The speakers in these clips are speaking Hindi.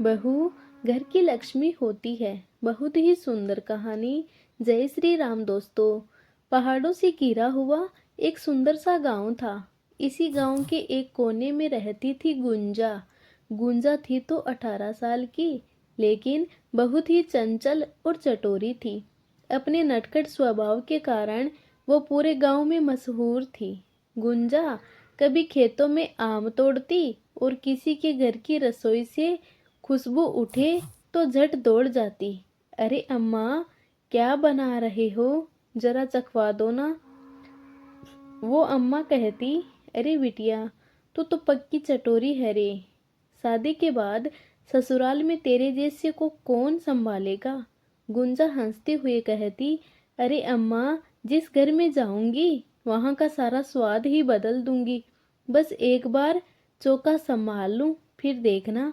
बहू घर की लक्ष्मी होती है। बहुत ही सुंदर कहानी। जय श्री राम दोस्तों। पहाड़ों से घिरा हुआ एक सुंदर सा गांव था। इसी गांव के एक कोने में रहती थी गुंजा। गुंजा थी तो 18 साल की, लेकिन बहुत ही चंचल और चटोरी थी। अपने नटखट स्वभाव के कारण वो पूरे गांव में मशहूर थी। गुंजा कभी खेतों में आम तोड़ती और किसी के घर की रसोई से खुशबू उठे तो झट दौड़ जाती। अरे अम्मा, क्या बना रहे हो, जरा चखवा दो ना। वो अम्मा कहती, अरे बिटिया, तू तो पक्की चटोरी है रे। शादी के बाद ससुराल में तेरे जैसे को कौन संभालेगा। गुंजा हंसते हुए कहती, अरे अम्मा, जिस घर में जाऊंगी वहां का सारा स्वाद ही बदल दूंगी। बस एक बार चौका संभाल लूं, फिर देखना।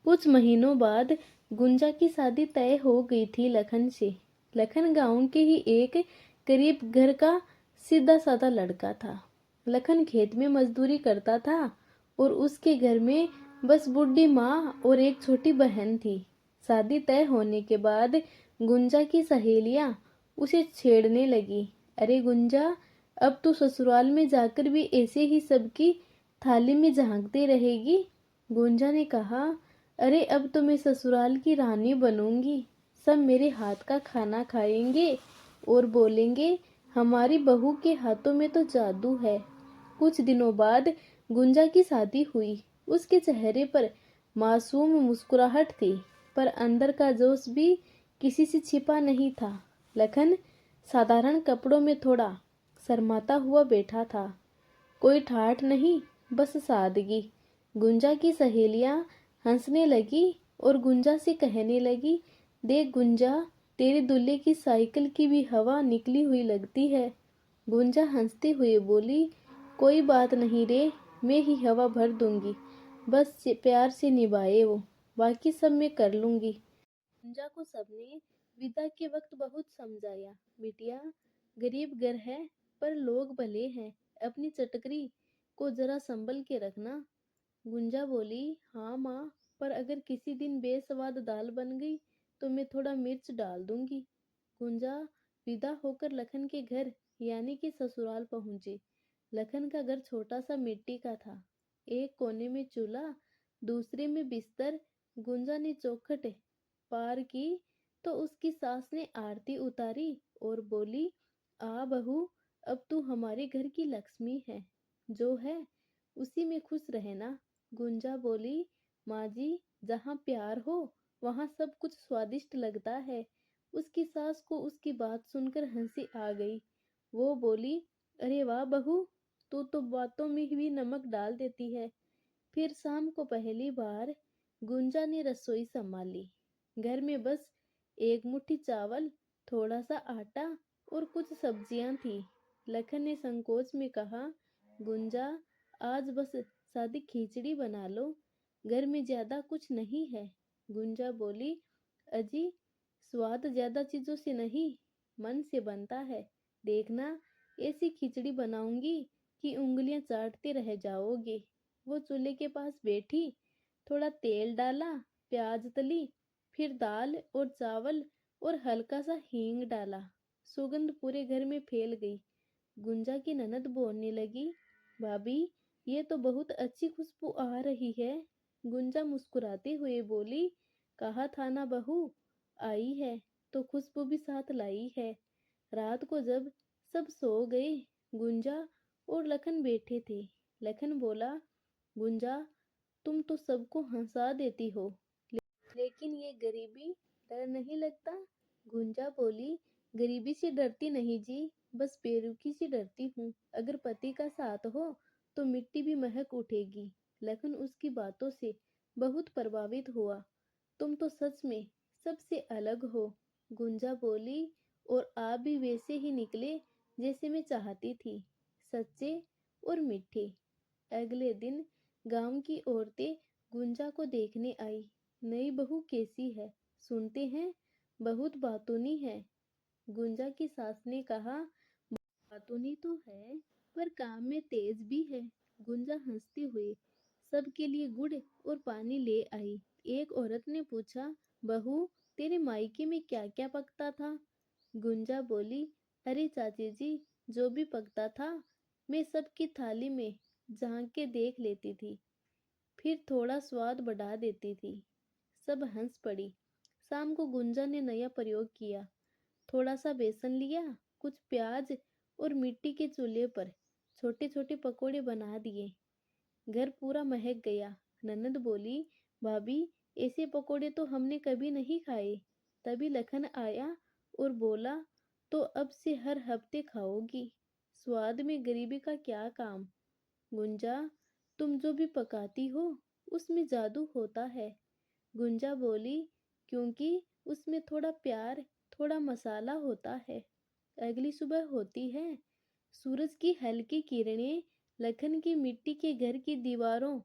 कुछ महीनों बाद गुंजा की शादी तय हो गई थी लखन से। लखन गांव के ही एक गरीब घर का सीधा साधा लड़का था। लखन खेत में मजदूरी करता था और उसके घर में बस बूढ़ी माँ और एक छोटी बहन थी। शादी तय होने के बाद गुंजा की सहेलियां उसे छेड़ने लगी। अरे गुंजा, अब तू ससुराल में जाकर भी ऐसे ही सबकी थाली में झांकती रहेगी। गुंजा ने कहा, अरे अब तो मैं ससुराल की रानी बनूंगी। सब मेरे हाथ का खाना खाएंगे और बोलेंगे, हमारी बहू के हाथों में तो जादू है। कुछ दिनों बाद गुंजा की शादी हुई। उसके चेहरे पर मासूम मुस्कुराहट थी, पर अंदर का जोश भी किसी से छिपा नहीं था। लखन साधारण कपड़ों में थोड़ा शर्माता हुआ बैठा था। कोई ठाठ नहीं, बस सादगी। गुंजा की सहेलियां हंसने लगी और गुंजा से कहने लगी, देख गुंजा, तेरे दूल्हे की साइकिल की भी हवा निकली हुई लगती है। गुंजा हंसते हुए बोली, कोई बात नहीं रे, मैं ही हवा भर दूंगी। बस प्यार से निभाए वो, बाकी सब मैं कर लूंगी। गुंजा को सबने विदा के वक्त बहुत समझाया, बिटिया, गरीब घर है पर लोग भले हैं, अपनी चटकरी को जरा संभल के रखना। गुंजा बोली, हाँ माँ, पर अगर किसी दिन बेस्वाद दाल बन गई तो मैं थोड़ा मिर्च डाल दूंगी। गुंजा विदा होकर लखन के घर यानी कि ससुराल पहुंची। लखन का घर छोटा सा मिट्टी का था। एक कोने में चूल्हा, दूसरे में बिस्तर। गुंजा ने चौखट पार की तो उसकी सास ने आरती उतारी और बोली, आ बहू, अब तू हमारे घर की लक्ष्मी है। जो है उसी में खुश रहना। गुंजा बोली, माँ जी, जहाँ प्यार हो वहाँ सब कुछ स्वादिष्ट लगता है। उसकी सास को उसकी बात सुनकर हंसी आ गई। वो बोली, अरे वाह बहू, तू तो बातों में भी नमक डाल देती है। फिर शाम को पहली बार गुंजा ने रसोई संभाली। घर में बस एक मुट्ठी चावल, थोड़ा सा आटा और कुछ सब्जियां थी। लखन ने संकोच में कहा, गुंजा, आज बस सादी खिचड़ी बना लो, घर में ज्यादा कुछ नहीं है। गुंजा बोली, अजी, स्वाद ज्यादा चीजों से नहीं, मन से बनता है। देखना, ऐसी खिचड़ी बनाऊंगी कि उंगलियां चाटते रह जाओगे। वो चूल्हे के पास बैठी, थोड़ा तेल डाला, प्याज तली, फिर दाल और चावल और हल्का सा हींग डाला। सुगंध पूरे घर में फैल गई। गुंजा की ननद बोलने लगी, भाभी, ये तो बहुत अच्छी खुशबू आ रही है। गुंजा मुस्कुराते हुए बोली, कहा था ना बहू, आई है तो खुशबू भी साथ लाई है। रात को जब सब सो गए, गुंजा और लखन बैठे थे। लखन बोला, गुंजा, तुम तो सबको हंसा देती हो, लेकिन ये गरीबी डर नहीं लगता। गुंजा बोली, गरीबी से डरती नहीं जी, बस बेरुखी से डरती हूँ। अगर पति का साथ हो तो मिट्टी भी महक उठेगी। लखन उसकी बातों से बहुत प्रभावित हुआ। तुम तो सच में सबसे अलग हो। गुंजा बोली, और आप भी वैसे ही निकले जैसे मैं चाहती थी, सच्चे और मीठे। अगले दिन गांव की औरतें गुंजा को देखने आई। नई बहू कैसी है, सुनते हैं बहुत बातूनी है। गुंजा की सास ने कहा, बातूनी तो है पर काम में तेज भी है। गुंजा हंसते हुए सबके लिए गुड़ और पानी ले आई। एक औरत ने पूछा, बहू, तेरे मायके में क्या क्या पकता था? गुंजा बोली, अरे चाची जी, जो भी पकता था मैं सबकी थाली में झांक के देख लेती थी, फिर थोड़ा स्वाद बढ़ा देती थी। सब हंस पड़ी। शाम को गुंजा ने नया प्रयोग किया। थोड़ा सा बेसन लिया, कुछ प्याज और मिट्टी के चूल्हे पर छोटे छोटे पकोड़े बना दिए। घर पूरा महक गया। ननद बोली, भाभी, ऐसे पकोड़े तो हमने कभी नहीं खाए। तभी लखन आया और बोला, तो अब से हर हफ्ते खाओगी। स्वाद में गरीबी का क्या काम? गुंजा, तुम जो भी पकाती हो उसमें जादू होता है। गुंजा बोली, क्योंकि उसमें थोड़ा प्यार, थोड़ा मसाला होता है। अगली सुबह होती है। सूरज की हल्की किरणें लखन की मिट्टी के घर की दीवारों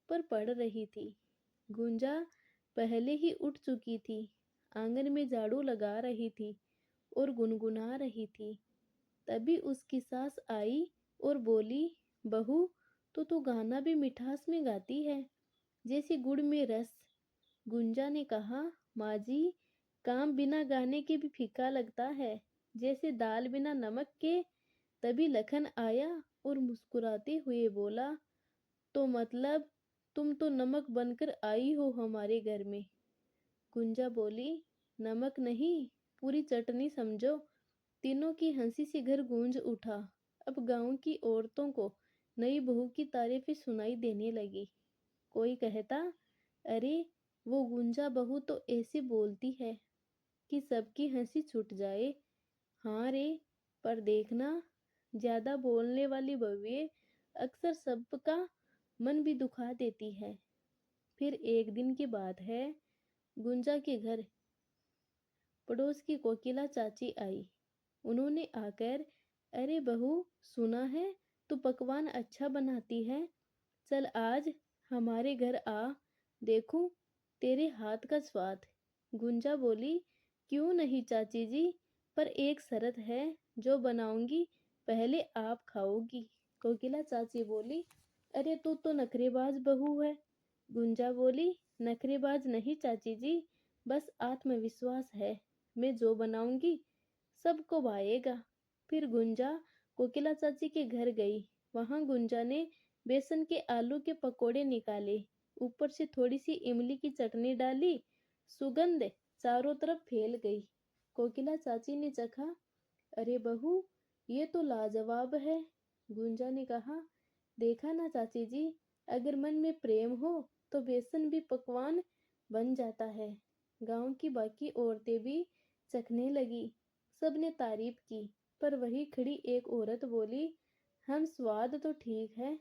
पर पड़ रही थी। गुंजा पहले ही उठ चुकी थी। आंगन में झाड़ू लगा रही थी और गुनगुना रही थी। तभी उसकी सास आई और बोली, बहू, तो गाना भी मिठास में गाती है, जैसे गुड़ में रस। गुंजा ने कहा, माँ जी, काम बिना गाने के भी फीका लगता है, जैसे दाल बिना नमक के। तभी लखन आया और मुस्कुराते हुए बोला, तो मतलब तुम तो नमक बनकर आई हो हमारे घर में। गुंजा बोली, नमक नहीं, पूरी चटनी समझो। तीनों की हंसी से घर गूंज उठा। अब गांव की औरतों को नई बहू की तारीफें सुनाई देने लगी। कोई कहता, अरे, वो गुंजा बहू तो ऐसे बोलती है कि सबकी हंसी छूट जाए। हाँ रे, पर देखना, ज्यादा बोलने वाली बहुएं अक्सर सबका मन भी दुखा देती है। फिर एक दिन की बात है। गुंजा के घर पड़ोस की कोकिला चाची आई। उन्होंने आकर, अरे बहू, सुना है तू पकवान अच्छा बनाती है, चल आज हमारे घर आ, देखूं तेरे हाथ का स्वाद। गुंजा बोली, क्यों नहीं चाची जी, पर एक शर्त है, जो बनाऊंगी पहले आप खाओगी। कोकिला चाची बोली, अरे तू तो नखरेबाज बहू है। गुंजा बोली, नखरेबाज नहीं चाची जी, बस आत्मविश्वास है। मैं जो बनाऊंगी सबको भाएगा। फिर गुंजा कोकिला चाची के घर गई। वहां गुंजा ने बेसन के आलू के पकोड़े निकाले, ऊपर से थोड़ी सी इमली की चटनी डाली। सुगंध चारों तरफ फैल गई। कोकिला चाची ने चखा, अरे बहू, ये तो लाजवाब है। गुंजा ने कहा, देखा ना चाची जी, अगर मन में प्रेम हो तो बेसन भी पकवान बन जाता है। गांव की बाकी औरतें भी चखने लगी। सबने तारीफ की, पर वही खड़ी एक औरत बोली, हम स्वाद तो ठीक है,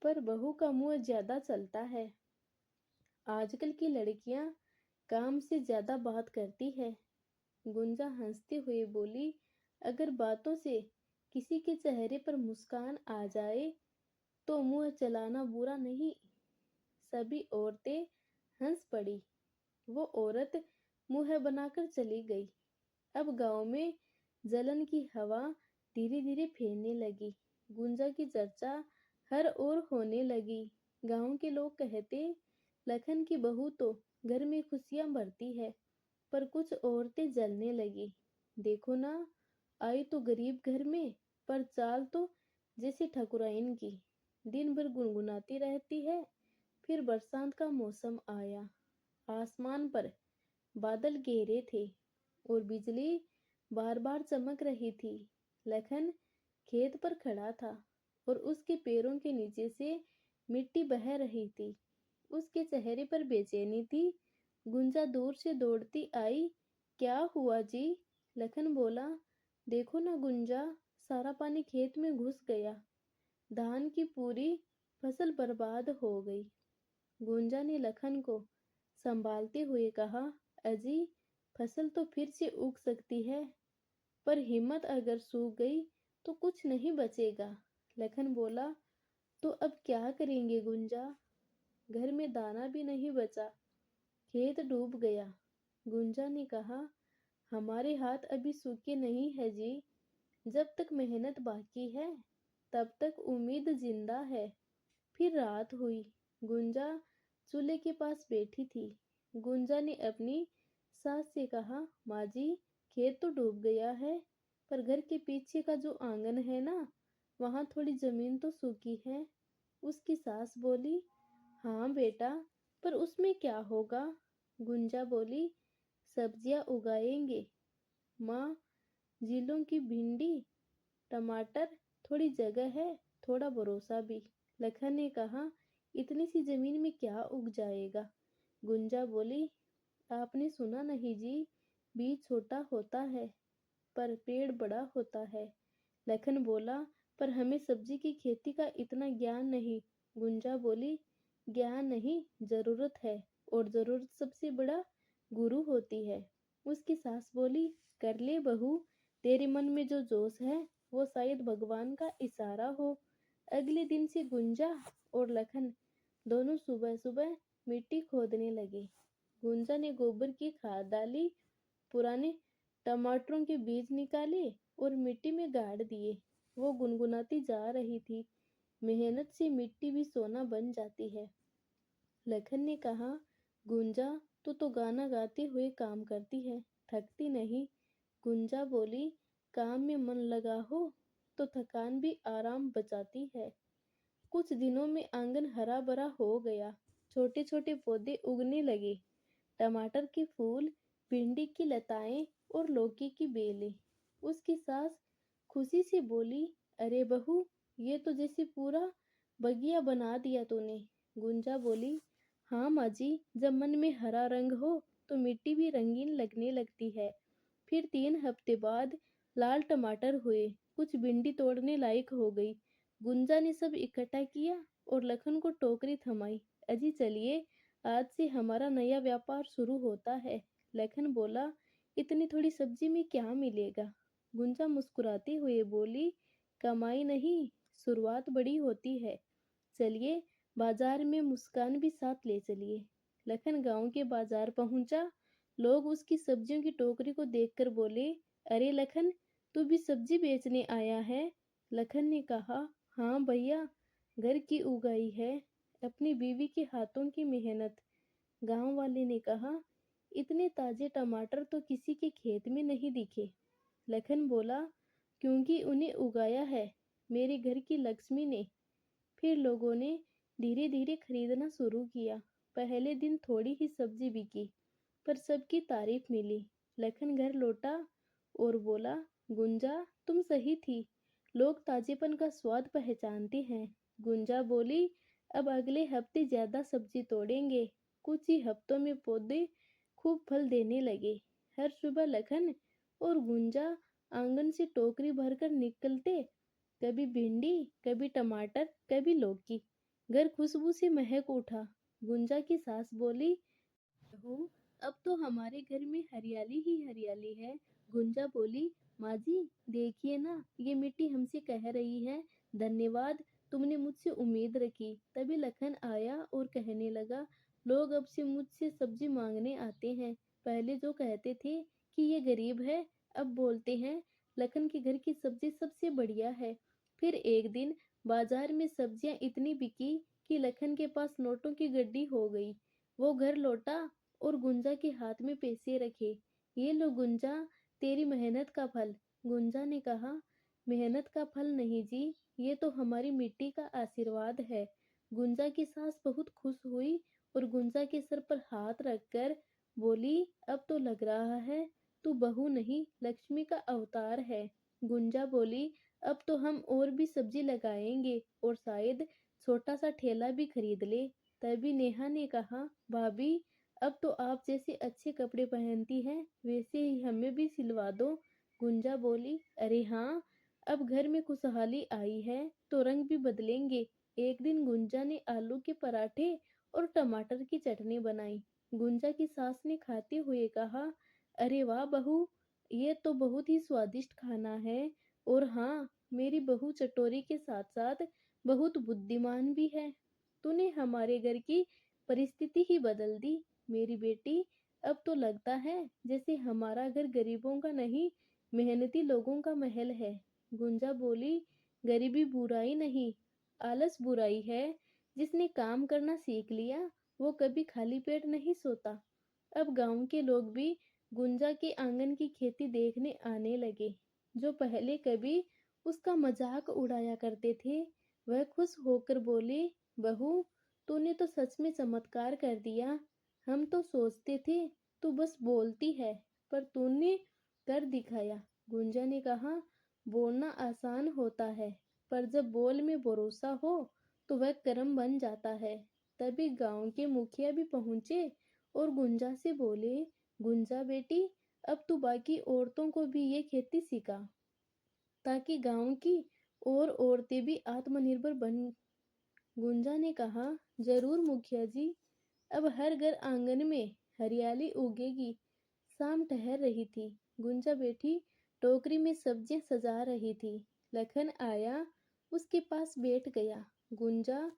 पर बहू का मुंह ज्यादा चलता है। आजकल की लड़कियां काम से ज्यादा बात करती है। गुंजा हंसते हुए बोली, अगर बातों से किसी के चेहरे पर मुस्कान आ जाए तो मुंह चलाना बुरा नहीं। सभी औरतें हंस पड़ी। वो औरत मुंह बनाकर चली गई। अब गांव में जलन की हवा धीरे धीरे फैलने लगी। गुंजा की चर्चा हर ओर होने लगी। गांव के लोग कहते, लखन की बहू तो घर में खुशियां भरती है, पर कुछ औरतें जलने लगी। देखो ना, आई तो गरीब घर में, पर चाल तो जैसे ठकुराइन की। दिन भर गुनगुनाती रहती है। फिर बरसात का मौसम आया। आसमान पर बादल घेरे थे और बिजली बार बार चमक रही थी। लखन खेत पर खड़ा था और उसके पैरों के नीचे से मिट्टी बह रही थी। उसके चेहरे पर बेचैनी थी। गुंजा दूर से दौड़ती आई, क्या हुआ जी? लखन बोला, देखो ना गुंजा, सारा पानी खेत में घुस गया। धान की पूरी फसल बर्बाद हो गई। गुंजा ने लखन को संभालते हुए कहा, अजी, फसल तो फिर से उग सकती है, पर हिम्मत अगर सूख गई तो कुछ नहीं बचेगा। लखन बोला, तो अब क्या करेंगे गुंजा? घर में दाना भी नहीं बचा, खेत डूब गया। गुंजा ने कहा, हमारे हाथ अभी सूखे नहीं है जी। जब तक मेहनत बाकी है तब तक उम्मीद जिंदा है। फिर रात हुई। गुंजा चूल्हे के पास बैठी थी। गुंजा ने अपनी सास से कहा, माँ जी, खेत तो डूब गया है, पर घर के पीछे का जो आंगन है ना, वहाँ थोड़ी जमीन तो सूखी है। उसकी सास बोली, हाँ बेटा, पर उसमें क्या होगा? गुंजा बोली, सब्जियां उगाएंगे माँ, झीलों की भिंडी, टमाटर, थोड़ी जगह है, थोड़ा भरोसा भी। लखन ने कहा, इतनी सी जमीन में क्या उग जाएगा? गुंजा बोली, आपने सुना नहीं जी, बीज छोटा होता है पर पेड़ बड़ा होता है। लखन बोला, पर हमें सब्जी की खेती का इतना ज्ञान नहीं। गुंजा बोली, ज्ञान नहीं, जरूरत है, और जरूरत सबसे बड़ा गुरु होती है। उसकी सास बोली, कर ले बहू, तेरे मन में जो जोश है वो शायद भगवान का इशारा हो। अगले दिन से गुंजा और लखन दोनों सुबह सुबह मिट्टी खोदने लगे। गुंजा ने गोबर की खाद डाली, पुराने टमाटरों के बीज निकाले और मिट्टी में गाड़ दिए। वो गुनगुनाती जा रही थी, मेहनत से मिट्टी भी सोना बन जाती है। लखन ने कहा, गुंजा, तू तो गाना गाते हुए काम करती है, थकती नहीं? गुंजा बोली, काम में मन लगा हो तो थकान भी आराम बचाती है। कुछ दिनों में आंगन हरा भरा हो गया। छोटे छोटे पौधे उगने लगे, टमाटर के फूल, भिंडी की लताएं और लौकी की बेलें। उसकी सास खुशी से बोली, अरे बहू, ये तो जैसे पूरा बगिया बना दिया तूने। गुंजा बोली, हाँ माँ जी, जब मन में हरा रंग हो तो मिट्टी भी रंगीन लगने लगती है। फिर 3 हफ्ते बाद लाल टमाटर हुए, कुछ भिंडी तोड़ने लायक हो गई। गुंजा ने सब इकट्ठा किया और लखन को टोकरी थमाई। अजी चलिए, आज से हमारा नया व्यापार शुरू होता है। लखन बोला, इतनी थोड़ी सब्जी में क्या मिलेगा? गुंजा मुस्कुराते हुए बोली, कमाई नहीं, शुरुआत बड़ी होती है। चलिए, बाजार में मुस्कान भी साथ ले चलिए। लखन गांव के बाजार पहुंचा। लोग उसकी सब्जियों की टोकरी को देखकर बोले, अरे लखन, तू भी सब्जी बेचने आया है? लखन ने कहा, हाँ भैया, घर की उगाई है, अपनी बीवी के हाथों की मेहनत। गांव वाले ने कहा, इतने ताजे टमाटर तो किसी के खेत में नहीं दिखे। लखन बोला, क्योंकि उन्हें उगाया है मेरे घर की लक्ष्मी ने। फिर लोगों ने धीरे धीरे खरीदना शुरू किया। पहले दिन थोड़ी ही सब्जी बिकी, पर सबकी तारीफ मिली। लखन घर लौटा और बोला, गुंजा, तुम सही थी, लोग ताजेपन का स्वाद पहचानते हैं। गुंजा बोली, अब अगले हफ्ते ज्यादा सब्जी तोड़ेंगे। कुछ ही हफ्तों में पौधे खूब फल देने लगे। हर सुबह लखन और गुंजा आंगन से टोकरी भरकर निकलते, कभी भिंडी, कभी टमाटर, कभी लौकी। घर खुशबू से महक उठा। गुंजा की सास बोली, बहू, अब तो हमारे घर में हरियाली ही हरियाली है। गुंजा बोली, माँ जी, देखिए ना, ये मिट्टी हमसे कह रही है, धन्यवाद, तुमने मुझसे उम्मीद रखी। तभी लखन आया और कहने लगा, लोग अब से मुझसे सब्जी मांगने आते हैं। पहले जो कहते थे कि ये गरीब है, अब बोलते हैं लखन के घर की सब्जी सबसे बढ़िया है। फिर एक दिन बाजार में सब्जियां इतनी बिकी कि लखन के पास नोटों की गड्डी हो गई। वो घर लौटा और गुंजा के हाथ में पैसे रखे। ये लो गुंजा, तेरी मेहनत का फल। गुंजा ने कहा, मेहनत का फल नहीं जी, ये तो हमारी मिट्टी का आशीर्वाद है। गुंजा की सास बहुत खुश हुई और गुंजा के सर पर हाथ रखकर बोली, अब तो लग रहा है तू बहू नहीं, लक्ष्मी का अवतार है। गुंजा बोली, अब तो हम और भी सब्जी लगाएंगे और शायद छोटा सा ठेला भी खरीद ले। तभी नेहा ने कहा, भाभी, अब तो आप जैसे अच्छे कपड़े पहनती हैं, वैसे ही हमें भी सिलवा दो। गुंजा बोली, अरे हाँ, अब घर में खुशहाली आई है तो रंग भी बदलेंगे। एक दिन गुंजा ने आलू के पराठे और टमाटर की चटनी बनाई। गुंजा की सास ने खाते हुए कहा, अरे वाह बहू, ये तो बहुत ही स्वादिष्ट खाना है। और हाँ, मेरी बहू चटोरी के साथ साथ बहुत बुद्धिमान भी है। तूने हमारे घर की परिस्थिति ही बदल दी मेरी बेटी। अब तो लगता है जैसे हमारा घर गरीबों का नहीं, मेहनती लोगों का महल है। गुंजा बोली, गरीबी बुराई नहीं, आलस बुराई है। जिसने काम करना सीख लिया वो कभी खाली पेट नहीं सोता। अब गांव के लोग भी गुंजा के आंगन की खेती देखने आने लगे। जो पहले कभी उसका मजाक उड़ाया करते थे, वह खुश होकर बोले, बहू, तूने तो सच में चमत्कार कर दिया। हम तो सोचते थे तू बस बोलती है, पर तूने कर दिखाया। गुंजा ने कहा, बोलना आसान होता है, पर जब बोल में भरोसा हो तो वह कर्म बन जाता है। तभी गांव के मुखिया भी पहुंचे और गुंजा से बोले, गुंजा बेटी, अब तू बाकी औरतों को भी ये खेती सिखा, ताकि गांव की और औरतें भी आत्मनिर्भर बन। गुंजा ने कहा, जरूर मुखिया जी, अब हर घर आंगन में हरियाली उगेगी। शाम ठहर रही थी। गुंजा बेटी टोकरी में सब्जियां सजा रही थी। लखन आया, उसके पास बैठ गया। गुंजा,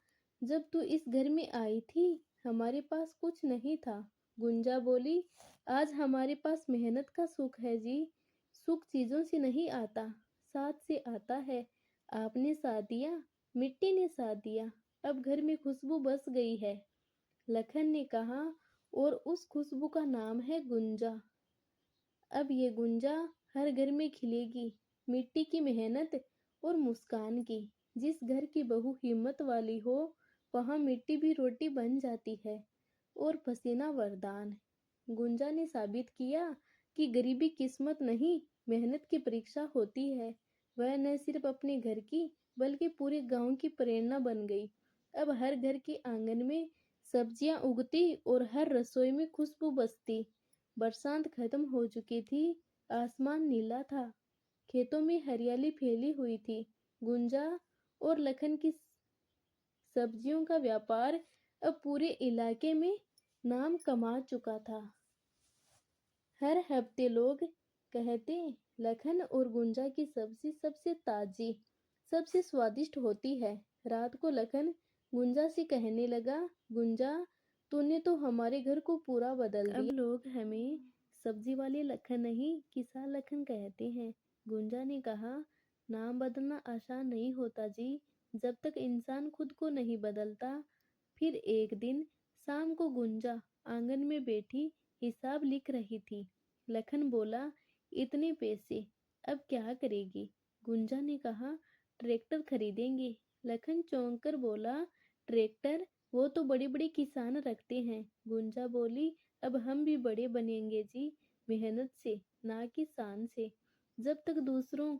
जब तू इस घर में आई थी, हमारे पास कुछ नहीं था। गुंजा बोली, आज हमारे पास मेहनत का सुख है जी। सुख चीजों से नहीं आता, साथ से आता है। आपने साथ दिया, मिट्टी ने साथ दिया, अब घर में खुशबू बस गई है। लखन ने कहा, और उस खुशबू का नाम है गुंजा। अब ये गुंजा हर घर में खिलेगी, मिट्टी की मेहनत और मुस्कान की। जिस घर की बहू हिम्मत वाली हो, वहां मिट्टी भी रोटी बन जाती है और पसीना वरदान। गुंजा ने साबित किया कि गरीबी किस्मत नहीं, मेहनत की परीक्षा होती है। वह न सिर्फ अपने घर की, बल्कि पूरे गांव की प्रेरणा बन गई। अब हर घर के आंगन में सब्जियां उगती और हर रसोई में खुशबू बसती। बरसात खत्म हो चुकी थी, आसमान नीला था, खेतों में हरियाली फैली हुई थी। गुंजा और लखन की सब्जियों का व्यापार अब पूरे इलाके में नाम कमा चुका था। हर हफ्ते लोग कहते, लखन और गुंजा की सब्जी सबसे ताजी, सबसे स्वादिष्ट होती है। रात को लखन गुंजा से कहने लगा, गुंजा, तूने तो हमारे घर को पूरा बदल दिया। अब लोग हमें सब्जी वाले लखन नहीं, किसान लखन कहते हैं। गुंजा ने कहा, नाम बदलना आसान नहीं होता जी, जब तक इंसान खुद को नहीं बदलता। फिर एक दिन शाम को गुंजा आंगन में बैठी हिसाब लिख रही थी। लखन बोला, इतने पैसे, अब क्या करेगी? गुंजा ने कहा, ट्रैक्टर खरीदेंगे। लखन चौंक कर बोला, ट्रैक्टर? वो तो बड़े बड़े किसान रखते हैं। गुंजा बोली, अब हम भी बड़े बनेंगे जी, मेहनत से, ना कि शान से। जब तक दूसरों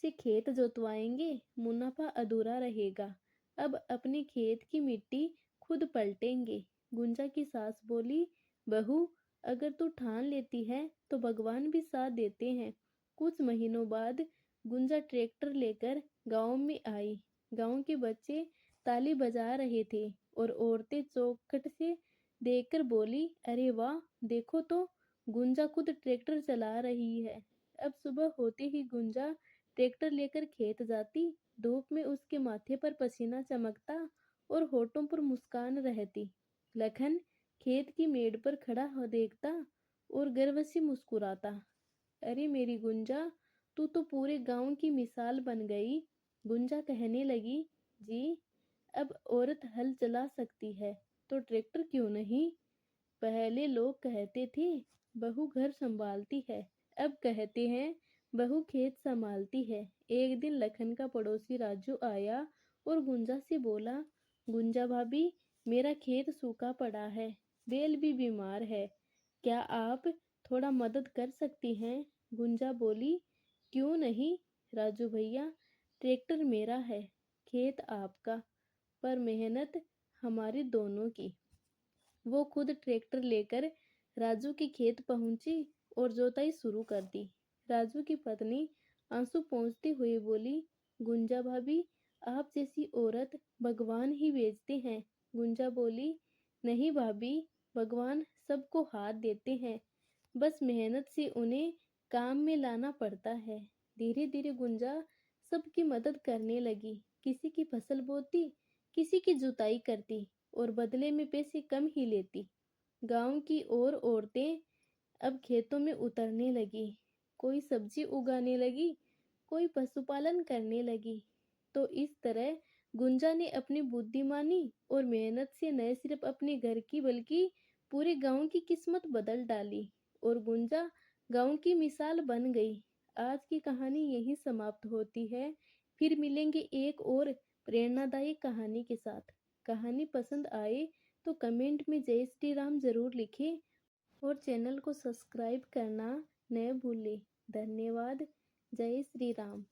से खेत जोतवाएंगे, मुनाफा अधूरा रहेगा। अब अपने खेत की मिट्टी खुद पलटेंगे। गुंजा की सास बोली, बहू, अगर तू ठान लेती है तो भगवान भी साथ देते हैं। कुछ महीनों बाद गुंजा ट्रैक्टर लेकर गांव में आई। गांव के बच्चे ताली बजा रहे थे और औरतें चौखट से देखकर बोली, अरे वाह, देखो तो, गुंजा खुद ट्रैक्टर चला रही है। अब सुबह होते ही गुंजा ट्रैक्टर लेकर खेत जाती। धूप में उसके माथे पर पसीना चमकता और होठों पर मुस्कान रहती। लखन खेत की मेड़ पर खड़ा हो देखता और गर्व से मुस्कुराता। अरे मेरी गुंजा, तू तो पूरे गांव की मिसाल बन गई। गुंजा कहने लगी, जी, अब औरत हल चला सकती है तो ट्रैक्टर क्यों नहीं? पहले लोग कहते थे बहू घर संभालती है, अब कहते हैं बहू खेत संभालती है। एक दिन लखन का पड़ोसी राजू आया और गुंजा से बोला, गुंजा भाभी, मेरा खेत सूखा पड़ा है, बैल भी बीमार है, क्या आप थोड़ा मदद कर सकती हैं? गुंजा बोली, क्यों नहीं राजू भैया, ट्रैक्टर मेरा है, खेत आपका, पर मेहनत हमारी दोनों की। वो खुद ट्रैक्टर लेकर राजू के खेत पहुंची और जोताई शुरू कर दी। राजू की पत्नी आंसू पोंछती हुई बोली, गुंजा भाभी, आप जैसी औरत भगवान ही भेजते हैं। गुंजा बोली, नहीं भाभी, भगवान सबको हाथ देते हैं, बस मेहनत से उन्हें काम में लाना पड़ता है। धीरे धीरे गुंजा सबकी मदद करने लगी। किसी की फसल बोती, किसी की जुताई करती और बदले में पैसे कम ही लेती। गांव की और औरतें अब खेतों में उतरने लगी, कोई सब्जी उगाने लगी, कोई पशुपालन करने लगी। तो इस तरह गुंजा ने अपनी बुद्धिमानी और मेहनत से न सिर्फ अपने घर की बल्कि पूरे गांव की किस्मत बदल डाली और गुंजा गांव की मिसाल बन गई। आज की कहानी यहीं समाप्त होती है। फिर मिलेंगे एक और प्रेरणादायी कहानी के साथ। कहानी पसंद आए तो कमेंट में जय श्री राम जरूर लिखें और चैनल को सब्सक्राइब करना न भूलें। धन्यवाद। जय श्री राम।